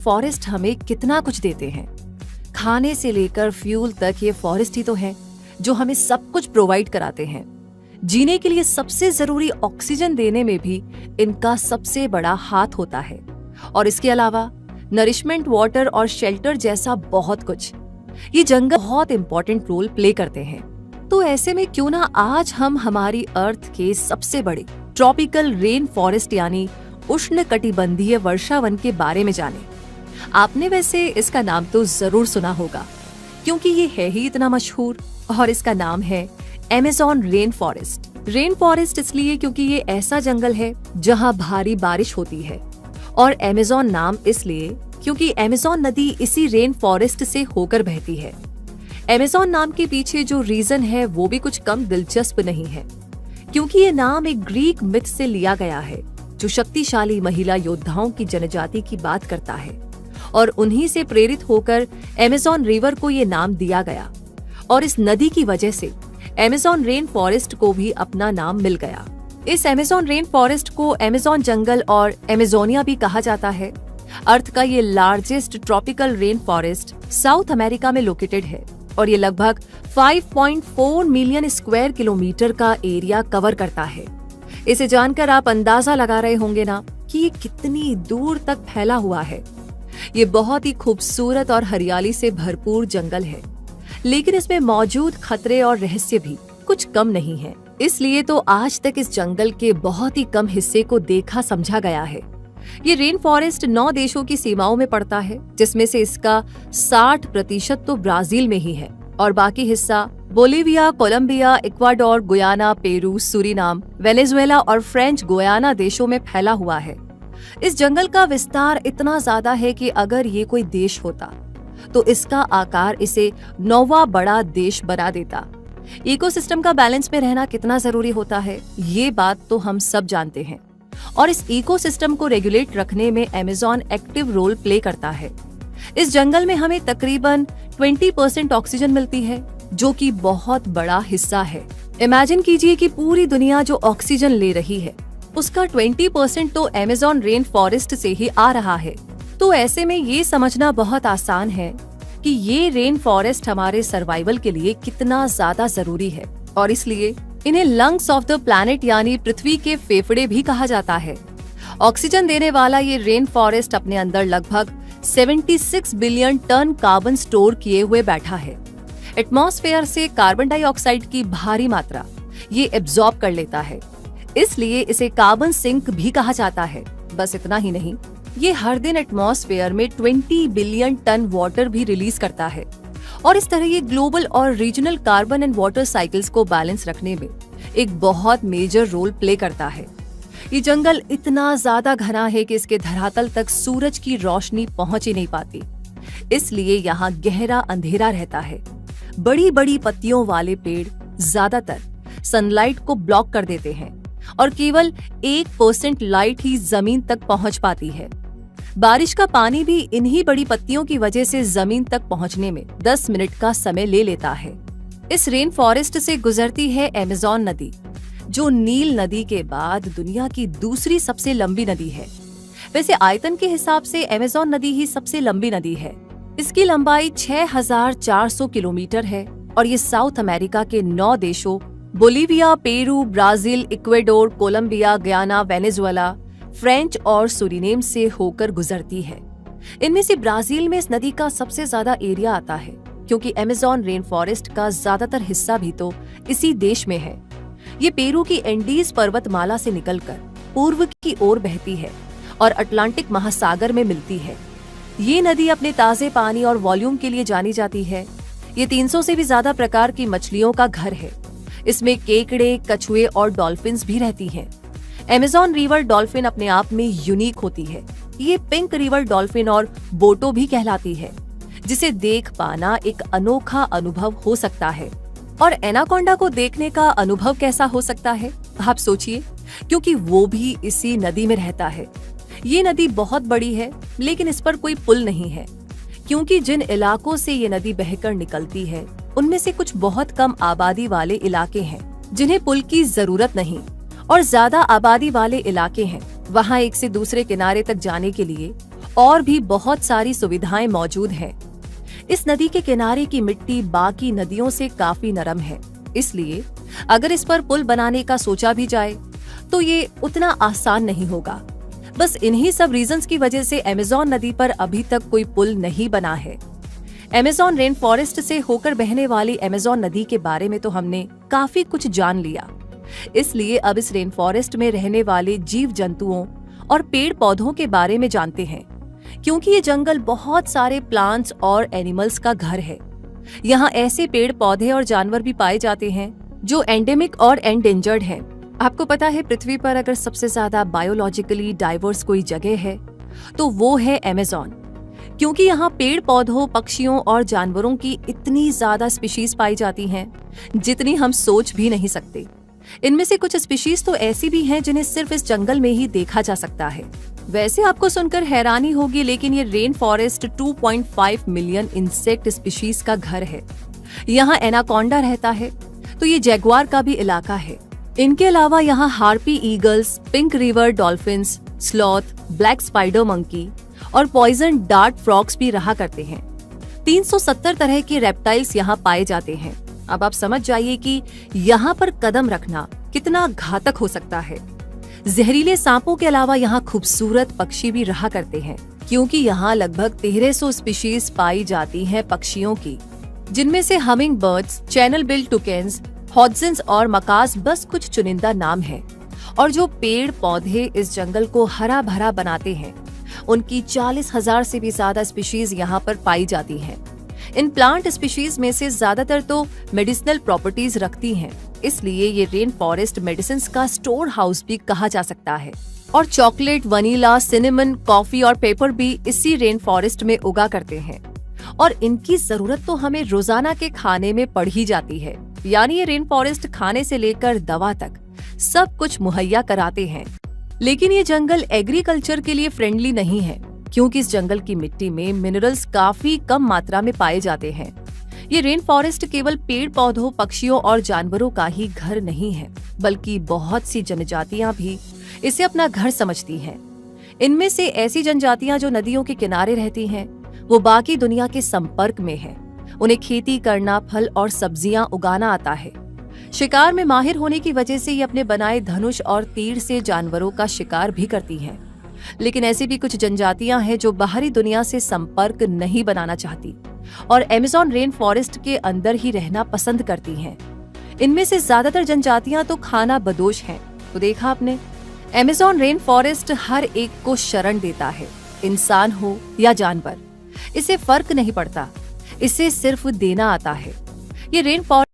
Forest हमें कितना कुछ देते हैं। खाने से लेकर फ्यूल तक ये फॉरेस्ट ही तो है जो हमें सब कुछ प्रोवाइड कराते हैं। जीने के लिए सबसे जरूरी ऑक्सीजन देने में भी इनका सबसे बड़ा हाथ होता है, और इसके अलावा नरिशमेंट, वाटर और शेल्टर जैसा बहुत कुछ। ये जंगल बहुत इंपॉर्टेंट रोल प्ले करते हैं। तो ऐसे में क्यों ना आज हम हमारी अर्थ के सबसे बड़े ट्रॉपिकल रेन फॉरेस्ट यानी उष्णकटिबंधीय वर्षावन के बारे में जानें। आपने वैसे इसका नाम तो जरूर सुना होगा, क्योंकि ये है ही इतना मशहूर, और इसका नाम है Amazon rain forest. Rain forest इसलिए क्योंकि ये ऐसा जंगल है जहाँ भारी बारिश होती है, और अमेज़न नाम इसलिए क्योंकि अमेज़न नदी इसी रेन फॉरेस्ट से होकर बहती है। अमेज़न नाम के पीछे जो रीजन है वो भी कुछ कम दिलचस्प नहीं है, क्योंकि ये नाम एक ग्रीक मिथ से लिया गया है जो शक्तिशाली महिला योद्धाओं की जनजाति की बात करता है, और उन्हीं से प्रेरित होकर अमेज़न रिवर को ये नाम दिया गया, और इस नदी की वजह से अमेज़न रेन फॉरेस्ट को भी अपना नाम मिल गया। इस अमेज़न रेन फॉरेस्ट को अमेज़न जंगल और अमेज़ोनिया भी कहा जाता है। अर्थ का ये largest tropical rain forest south America में लोकेटेड है, और ये लगभग 5.4 मिलियन स्क्वायर किलोमीटर का एरिया कवर करता है। इसे जानकर आप अंदाजा लगा रहे होंगे ना कि ये कितनी दूर तक फैला हुआ है। ये बहुत ही खूबसूरत और हरियाली से भरपूर जंगल है, लेकिन इसमें मौजूद खतरे और रहस्य भी कुछ कम नहीं है। इसलिए तो आज तक इस जंगल के बहुत ही कम हिस्से को देखा समझा गया है। ये रेन फॉरेस्ट 9 देशों की सीमाओं में पड़ता है, जिसमें से इसका 60% तो ब्राजील में ही है, और बाकी हिस्सा Bolivia, Colombia, Ecuador, Guyana, Peru, Suriname, Venezuela और फ्रेंच गुयाना देशों में फैला हुआ है। इस जंगल का विस्तार इतना ज्यादा है कि अगर ये कोई देश होता तो इसका आकार इसे 9वां बड़ा देश बना देता। इकोसिस्टम का बैलेंस में रहना कितना जरूरी होता है, ये बात तो हम सब जानते हैं, और इस इकोसिस्टम को रेगुलेट रखने में अमेज़न एक्टिव रोल प्ले करता है। इस जंगल में हमें तकरीबन 20% ऑक्सीजन मिलती है, जो कि बहुत बड़ा हिस्सा है। इमेजिन कीजिए कि पूरी दुनिया जो ऑक्सीजन ले रही है उसका 20% तो अमेज़न रेन फॉरेस्ट से ही आ रहा है। तो ऐसे में ये समझना बहुत आसान है कि ये रेन फॉरेस्ट हमारे सर्वाइवल के लिए कितना ज्यादा जरूरी है, और इसलिए इन्हें लंग्स ऑफ द प्लैनेट यानी पृथ्वी के फेफड़े भी कहा जाता है। ऑक्सीजन देने वाला ये रेन फॉरेस्ट अपने अंदर लगभग 76 बिलियन टन कार्बन स्टोर किए हुए बैठा है। एटमॉस्फेयर से कार्बन डाइऑक्साइड की भारी मात्रा ये एब्जॉर्ब कर लेता है, इसलिए इसे कार्बन सिंक भी कहा जाता है। बस इतना ही नहीं, ये हर दिन एटमॉस्फेयर में 20 बिलियन टन वाटर भी रिलीज करता है, और इस तरह ये ग्लोबल और regional carbon and water cycles को बैलेंस रखने में एक बहुत मेजर रोल प्ले करता है। ये जंगल इतना ज्यादा घना है कि इसके धरातल तक सूरज की रोशनी पहुंच ही नहीं पाती, इसलिए यहाँ गहरा अंधेरा रहता है। बड़ी बड़ी पत्तियों वाले पेड़ ज्यादातर सनलाइट को ब्लॉक कर देते हैं, और केवल 1% लाइट ही जमीन तक पहुंच पाती है। बारिश का पानी भी इन्हीं बड़ी पत्तियों की वजह से जमीन तक पहुंचने में 10 मिनट का समय ले लेता है। इस रेन फॉरेस्ट से गुजरती है अमेज़न नदी, जो नील नदी के बाद दुनिया की दूसरी सबसे लंबी नदी है। वैसे आयतन के हिसाब से अमेज़न नदी ही सबसे लंबी नदी है। इसकी लंबाई 6400 किलोमीटर है, और ये साउथ अमेरिका के 9 देशों Bolivia, Peru, Brazil, Ecuador, Colombia, Guyana, Venezuela, French और सूरीनेम से होकर गुजरती है। इनमें से ब्राजील में इस नदी का सबसे ज्यादा एरिया आता है, क्योंकि अमेज़न रेन फॉरेस्ट का ज्यादातर हिस्सा भी तो इसी देश में है। ये पेरू की एंडीज पर्वतमाला से निकलकर पूर्व की ओर बहती है और अटलांटिक महासागर में मिलती है। ये नदी अपने ताजे पानी और वॉल्यूम के लिए जानी जाती है। ये 300 से भी ज्यादा प्रकार की मछलियों का घर है। इसमें केकड़े, कछुए और डॉल्फिन्स भी रहती हैं। अमेज़न रिवर डॉल्फिन अपने आप में यूनिक होती है। ये पिंक रिवर डॉल्फिन और बोटो भी कहलाती है, जिसे देख पाना एक अनोखा अनुभव हो सकता है। और एनाकोंडा को देखने का अनुभव कैसा हो सकता है, आप सोचिए, क्योंकि वो भी इसी नदी में रहता है। ये नदी बहुत बड़ी है, लेकिन इस पर कोई पुल नहीं है, क्योंकि जिन इलाकों से ये नदी बहकर निकलती है उनमें से कुछ बहुत कम आबादी वाले इलाके हैं जिन्हें पुल की जरूरत नहीं, और ज्यादा आबादी वाले इलाके हैं वहाँ एक से दूसरे किनारे तक जाने के लिए और भी बहुत सारी सुविधाएं मौजूद हैं। इस नदी के किनारे की मिट्टी बाकी नदियों से काफी नरम है, इसलिए अगर इस पर पुल बनाने का सोचा भी जाए तो ये उतना आसान नहीं होगा। बस इन्हीं सब रीजंस की वजह से अमेज़न नदी पर अभी तक कोई पुल नहीं बना है। अमेज़न रेन फॉरेस्ट से होकर बहने वाली अमेज़न नदी के बारे में तो हमने काफी कुछ जान लिया, इसलिए अब इस रेन फॉरेस्ट में रहने वाले जीव जंतुओं और पेड़ पौधों के बारे में जानते हैं, क्योंकि ये जंगल बहुत सारे प्लांट्स और एनिमल्स का घर है। यहाँ ऐसे पेड़ पौधे और जानवर भी पाए जाते हैं जो एंडेमिक और एंडेंजर्ड हैं। आपको पता है, पृथ्वी पर अगर सबसे ज्यादा बायोलॉजिकली डाइवर्स कोई जगह है तो वो है अमेज़न, क्योंकि यहाँ पेड़ पौधों, पक्षियों और जानवरों की इतनी ज्यादा स्पीशीज पाई जाती हैं जितनी हम सोच भी नहीं सकते। इनमें से कुछ स्पीशीज तो ऐसी भी हैं जिन्हें सिर्फ इस जंगल में ही देखा जा सकता है। वैसे आपको सुनकर हैरानी होगी, लेकिन ये rain forest 2.5 million insect species का घर है। यहाँ एनाकोंडा रहता है, तो ये जैगुआर का भी इलाका है। इनके अलावा यहाँ harpy eagles, pink river dolphins, sloth, black spider monkey और पॉइजन डार्ट फ्रॉग्स भी रहा करते हैं। 370 तरह के रेप्टाइल्स यहाँ पाए जाते हैं। अब आप समझ जाइए कि यहाँ पर कदम रखना कितना घातक हो सकता है। जहरीले सांपों के अलावा यहाँ खूबसूरत पक्षी भी रहा करते हैं, क्योंकि यहाँ लगभग 1300 स्पीशीज पाई जाती हैं पक्षियों की, जिनमें से हमिंग बर्ड्स, चैनल बिल टुकेन्स, हॉड्सन्स और मकास बस कुछ चुनिंदा नाम हैं। और जो पेड़ पौधे इस जंगल को हरा भरा बनाते हैं, उनकी 40,000 से भी ज्यादा स्पीशीज यहाँ पर पाई जाती हैं। इन प्लांट स्पीशीज में से ज्यादातर तो मेडिसिनल प्रॉपर्टीज रखती हैं, इसलिए ये रेन फॉरेस्ट मेडिसिन्स का स्टोर हाउस भी कहा जा सकता है। और चॉकलेट, वनीला, सिनेमन, कॉफी और पेपर भी इसी रेन फॉरेस्ट में उगा करते हैं, और इनकी जरूरत तो हमें रोजाना के खाने में पड़ ही जाती है। यानी ये रेन फॉरेस्ट खाने से लेकर दवा तक सब कुछ मुहैया कराते हैं। लेकिन ये जंगल एग्रीकल्चर के लिए फ्रेंडली नहीं है, क्योंकि इस जंगल की मिट्टी में मिनरल्स काफी कम मात्रा में पाए जाते हैं। ये रेन फॉरेस्ट केवल पेड़ पौधों, पक्षियों और जानवरों का ही घर नहीं है, बल्कि बहुत सी जनजातियां भी इसे अपना घर समझती हैं। इनमें से ऐसी जनजातियां जो नदियों के किनारे रहती हैं, वो बाकी दुनिया के संपर्क में है। उन्हें खेती करना, फल और सब्जियां उगाना आता है। शिकार में माहिर होने की वजह से ये अपने बनाए धनुष और तीर से जानवरों का शिकार भी करती हैं। लेकिन ऐसी भी कुछ जनजातियां हैं जो बाहरी दुनिया से संपर्क नहीं बनाना चाहती और अमेज़न रेन फॉरेस्ट के अंदर ही रहना पसंद करती हैं। इनमें से ज्यादातर जनजातियां तो खाना बदोश हैं। तो देखा आपने, अमेज़न रेन फॉरेस्ट हर एक को शरण देता है, इंसान हो या जानवर, इसे फर्क नहीं पड़ता, इसे सिर्फ देना आता है। ये रेन फॉरेस्ट